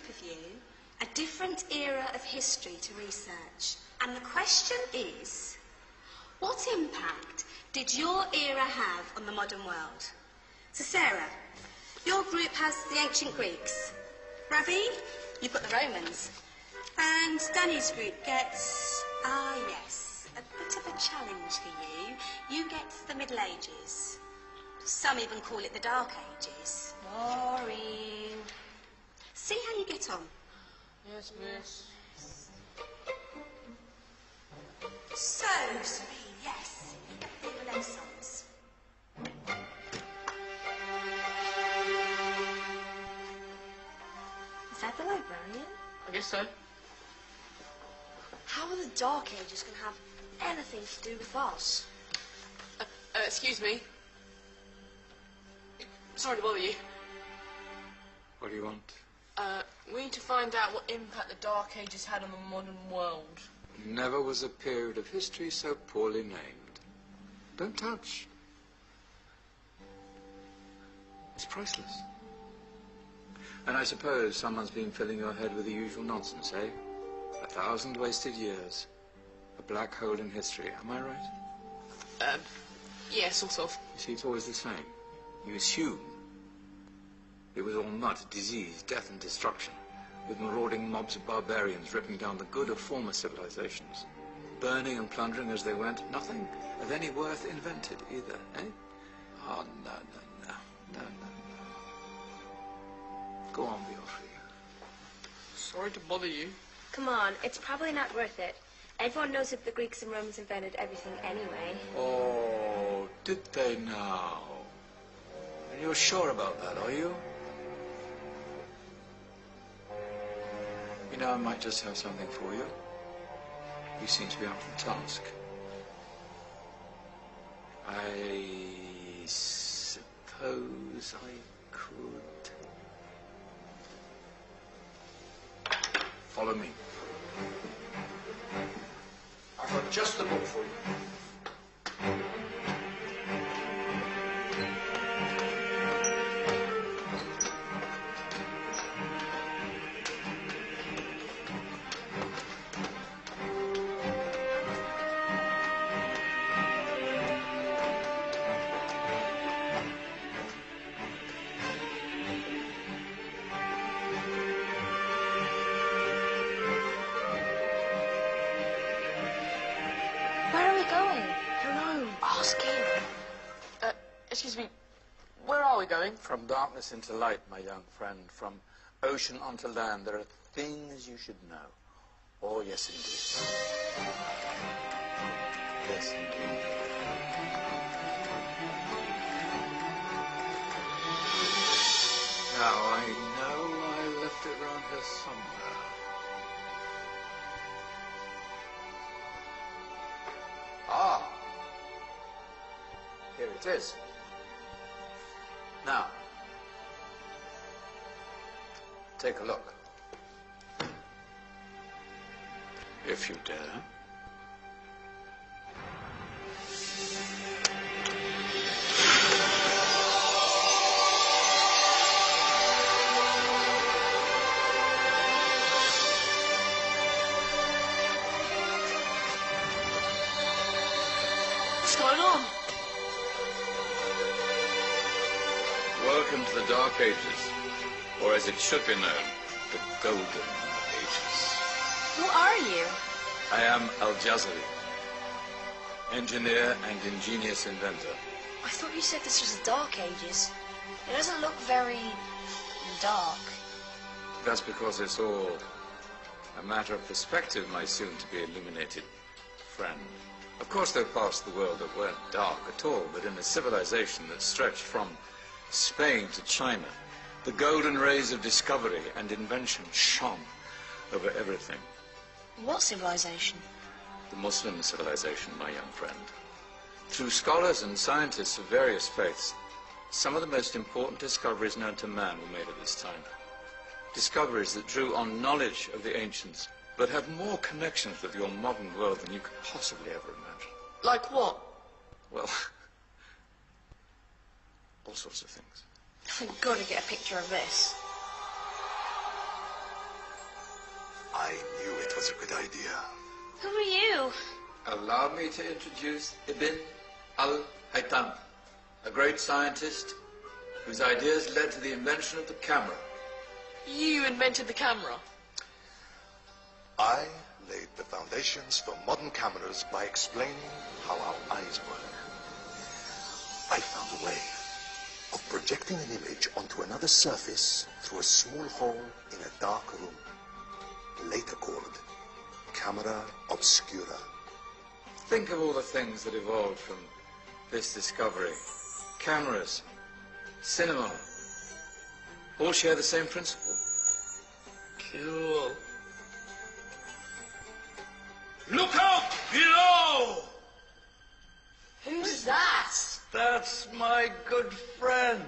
of you a different era of history to research. And the question is, what impact did your era have on the modern world? So Sarah, your group has the ancient Greeks. Ravi, you've got the Romans. And Danny's group gets, yes, a bit of a challenge for you. You get the Middle Ages. Some even call it the Dark Ages. Boring. See how you get on. Yes, miss. So, Serene, yes, you get the Renaissance. Is that the librarian? I guess so. How are the Dark Ages going to have anything to do with us? Excuse me. Sorry to bother you. What do you want? We need to find out what impact the Dark Ages had on the modern world. Never was a period of history so poorly named. Don't touch. It's priceless. And I suppose someone's been filling your head with the usual nonsense, eh? 1,000 wasted years. A black hole in history, am I right? Yeah, sort of. You see, it's always the same. You assume it was all mud, disease, death and destruction, with marauding mobs of barbarians ripping down the good of former civilizations, burning and plundering as they went. Nothing of any worth invented either, eh? Oh, no. Go on, be off with you. Sorry to bother you. Come on, it's probably not worth it. Everyone knows that the Greeks and Romans invented everything anyway. Oh, did they now? And you're sure about that, are you? You know, I might just have something for you. You seem to be up for the task. I suppose I could... Follow me. I've got just the book for you. Excuse me, where are we going? From darkness into light, my young friend. From ocean onto land, there are things you should know. Oh, yes, indeed. Yes, indeed. Now, I know I left it around here somewhere. Ah! Here it is. Now, take a look. If you dare. What's going on? Welcome to the Dark Ages, or as it should be known, the Golden Ages. Who are you? I am Al-Jazari, engineer and ingenious inventor. I thought you said this was the Dark Ages. It doesn't look very dark. That's because it's all a matter of perspective, my soon-to-be illuminated friend. Of course, there are parts of the world that weren't dark at all, but in a civilization that stretched from Spain to China, the golden rays of discovery and invention shone over everything. What civilization? The Muslim civilization, my young friend. Through scholars and scientists of various faiths, some of the most important discoveries known to man were made at this time. Discoveries that drew on knowledge of the ancients, but have more connections with your modern world than you could possibly ever imagine. Like what? Well, all sorts of things. I've got to get a picture of this. I knew it was a good idea. Who are you? Allow me to introduce Ibn al-Haytham, a great scientist whose ideas led to the invention of the camera. You invented the camera. I laid the foundations for modern cameras by explaining how our eyes work. I found a way of projecting an image onto another surface through a small hole in a dark room, later called camera obscura. Think of all the things that evolved from this discovery. Cameras, cinema, all share the same principle. Cool. Look out below! Who's that? That's my good friend,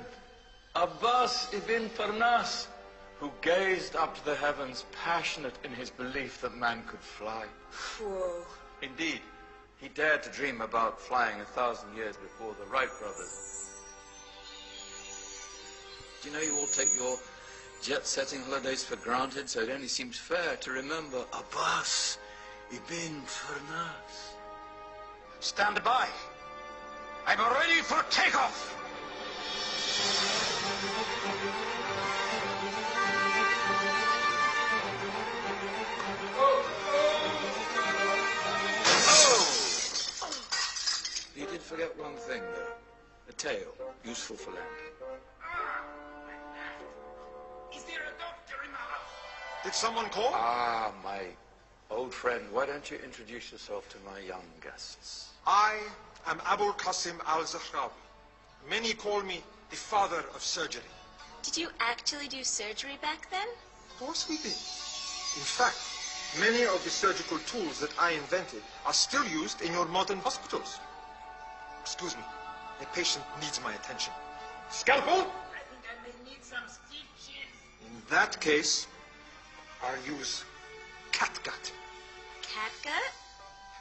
Abbas ibn Farnas, Who gazed up to the heavens, passionate in his belief that man could fly. Whoa. Indeed, he dared to dream about flying 1,000 years before the Wright brothers. Do you know you all take your jet-setting holidays for granted, so it only seems fair to remember Abbas ibn Farnas. stand by. I'm ready for takeoff. You did forget one thing, though. A tail, useful for landing. Is there a doctor in the house? Did someone call? Ah, my old friend, why don't you introduce yourself to my young guests? I am Abul Qasim al-Zahrawi. Many call me the father of surgery. Did you actually do surgery back then? Of course we did. In fact, many of the surgical tools that I invented are still used in your modern hospitals. Excuse me, a patient needs my attention. Scalpel? I think I may need some stitches. In that case, I'll use catgut Catgut?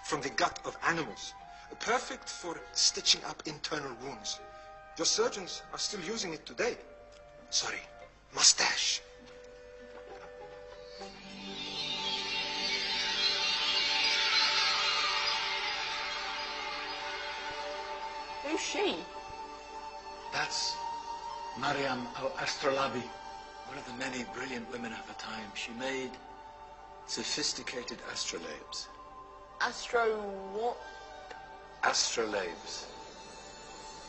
from the gut of animals. Perfect for stitching up internal wounds. Your surgeons are still using it today. Sorry, mustache. Who's she? That's Mariam al-Astrolabi, one of the many brilliant women of her time. She made sophisticated astrolabes. Astro what? Astrolabes.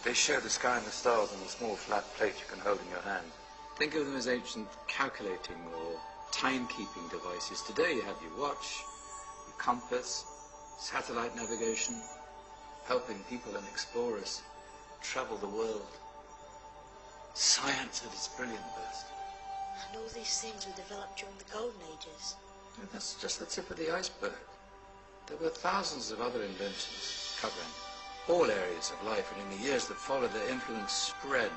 They show the sky and the stars on a small flat plate you can hold in your hand. Think of them as ancient calculating or timekeeping devices. Today you have your watch, your compass, satellite navigation, helping people and explorers travel the world. Science at its brilliant best. And all these things were developed during the Golden Ages. And that's just the tip of the iceberg. There were thousands of other inventions covering all areas of life, and in the years that followed, their influence spread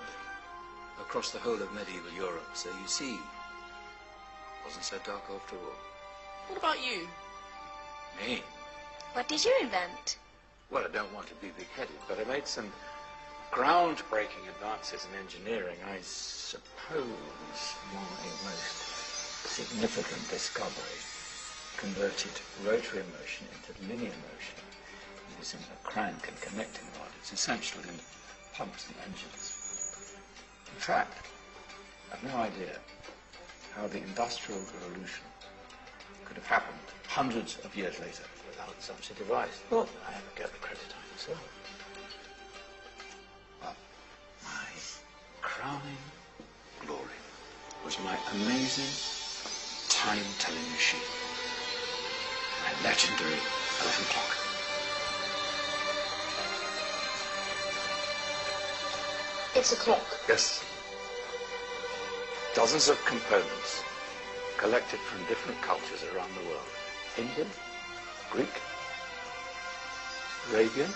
across the whole of medieval Europe. So you see, it wasn't so dark after all. What about you? Me? What did you invent? Well, I don't want to be big-headed, but I made some groundbreaking advances in engineering. I suppose my most significant discovery converted rotary motion into linear motion using a crank and connecting rod. It's essential in pumps and engines. In fact, I've no idea how the Industrial Revolution could have happened hundreds of years later without such a device. Well, I never get the credit I deserve. But my crowning glory was my amazing time-telling machine, my legendary elephant clock. It's a clock. Yes. Dozens of components collected from different cultures around the world. Indian, Greek, Arabian,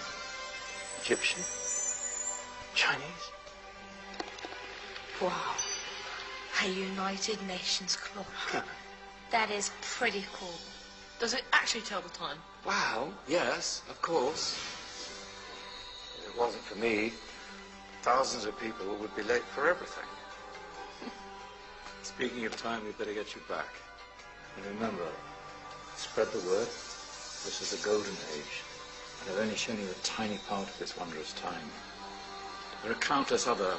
Egyptian, Chinese. Wow. A United Nations clock. That is pretty cool. Does it actually tell the time? Well, yes, of course. If it wasn't for me, thousands of people would be late for everything. Speaking of time, we'd better get you back. And remember, Spread the word. This is the golden age, and I've only shown you a tiny part of this wondrous time. There are countless other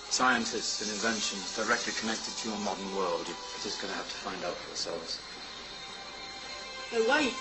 scientists and inventions directly connected to your modern world. You're just going to have to find out for yourselves. No, wait.